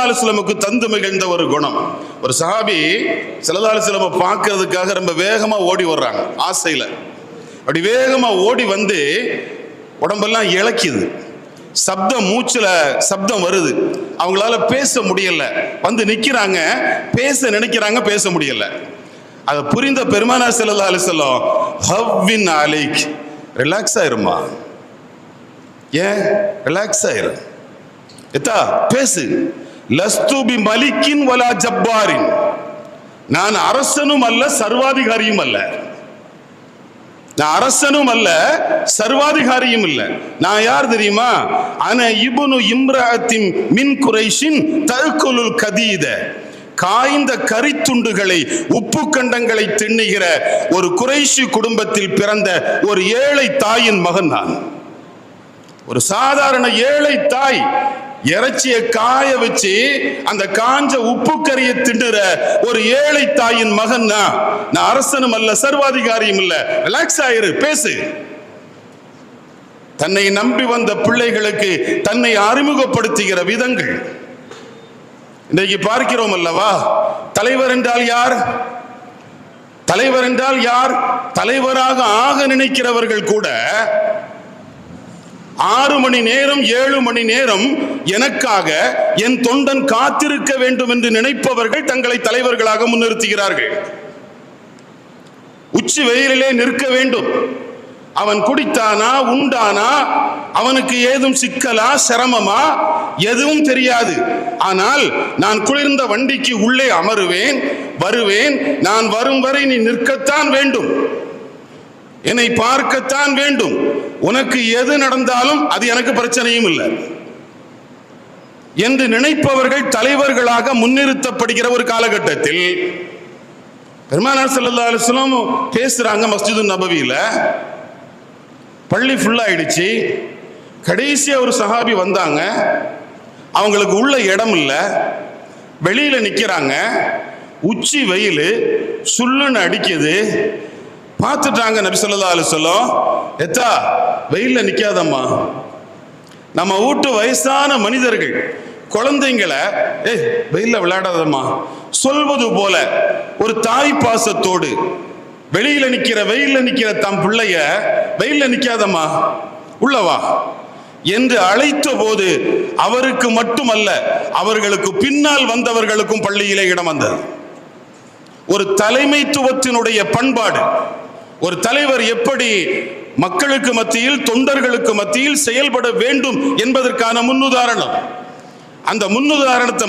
அலிஸ்லமுக்கு தந்து மகிழ்ந்த ஒரு குணம். ஒரு சஹாபி ஸல்லல்லாஹு அலைஹி வஸல்லம் பார்க்கறதுக்காக ரொம்ப வேகமா ஓடி வர்றாங்க. ஆசையில அப்படி வேகமா ஓடி வந்து உடம்பெல்லாம் இளக்கிது, சப்தம், மூச்சுல சப்தம் வருது, அவங்களால பேச முடியல. வந்து நிக்கிறாங்க, பேச நினைக்கிறாங்க, பேச முடியல. அதை புரிந்த பெருமானார் ஸல்லல்லாஹு அலைஹி வஸல்லம், ஹவ்வின் அலைக், ரிலாக்ஸ் ஆயிருமா, ஏன் ரிலாக்ஸ் ஆயிரு, எத்தா பேசு, லஸ்து பி மலிக்கின் வலா ஜப்பாரின், நான் அரசனும் அல்ல சர்வாதிகாரியும் அல்ல, நான் அரசனும் அல்ல சர்வாதிகாரியும் இல்ல. நான் யார் தெரியுமா? அன இப்னு இம்ரஅத்தின் மின் குரைஷின் தஅக்குலுல் கதீத, காய்ந்த கரித்துண்டுகளை, உப்பு கண்டங்களை தின்னுகிற ஒரு குறைஷி குடும்பத்தில் பிறந்த ஒரு ஏழை தாயின் மகன் நான். ஒரு சாதாரண ஏழை தாய் இறைச்சியை காய வச்சு அந்த காஞ்ச உப்பு கறியை தின்னுற ஒரு ஏழை தாயின் மகன் நான் அரசனும் அல்ல சர்வாதிகாரியும் இல்ல. ரிலாக்ஸ் ஆயிரு, பேசு. தன்னை நம்பி வந்த பிள்ளைகளுக்கு தன்னை அறிமுகப்படுத்துகிற விதங்கள் இன்றைக்கு பார்க்கிறோம் அல்லவா? தலைவர் என்றால் யார்? தலைவர் என்றால் யார்? தலைவராக ஆக நினைக்கிறவர்கள் கூட 6 மணி நேரம் 7 மணி நேரம் எனக்காக என் தொண்டன் காத்திருக்க வேண்டும் என்று நினைப்பவர்கள் தங்களை தலைவர்களாக முன்னிறுத்துகிறார்கள். உச்சி வெயிலிலே நிற்க வேண்டும். அவன் குடித்தானா, உண்டானா, அவனுக்கு ஏதும் சிக்கலா, சிரமமா, எதுவும் தெரியாது. ஆனால் நான் குளிர்ந்த வண்டிக்கு உள்ளே அமருவேன், வருவேன். நான் வரும் வரை நீ நிற்கத்தான் வேண்டும், என்னை பார்க்கத்தான் வேண்டும். உனக்கு எது நடந்தாலும் அது எனக்கு பிரச்சனையும் இல்லை என்று நினைப்பவர்கள் தலைவர்களாக முன்னிறுத்தப்படுகிற ஒரு காலகட்டத்தில் பெருமானார் ஸல்லல்லாஹு அலைஹி வஸல்லம் பேசுறாங்க. மஸ்ஜிது நபவியில பள்ளி ஃபுல்லா ஆயிடுச்சு. கடைசியா ஒரு சஹாபி வந்தாங்க. அவங்களுக்கு உள்ள இடம் இல்லை, வெளியில நிக்கிறாங்க. உச்சி வெயில் சுள்ளுன்னு அடிக்குது. பார்த்துட்டாங்க நபி ஸல்லல்லாஹு அலைஹி வஸல்லம், எத்தா வெயில்ல நிக்காதம்மா, நம்ம வீட்டு வயசான மனிதர்கள் குழந்தைங்களை வெயில்ல விளையாடாதம்மா சொல்வது போல ஒரு தாய் பாசத்தோடு வெளியில நிக்கிற வெயில்ல நிக்கிற தம் பிள்ளைய வெயில்ல நிக்காதம்மா உள்ளவா என்று அழைத்த போது அவருக்கு மட்டுமல்ல, அவர்களுக்கு பின்னால் வந்தவர்களுக்கும் பள்ளியிலே இடம் வந்தது. ஒரு தலைமைத்துவத்தினுடைய பண்பாடு, ஒரு தலைவர் எப்படி மக்களுக்கு மத்தியில், தொண்டர்களுக்கு மத்தியில் செயல்பட வேண்டும் என்பதற்கான முன்னுதாரணம். அந்த முன்னுதாரணத்தை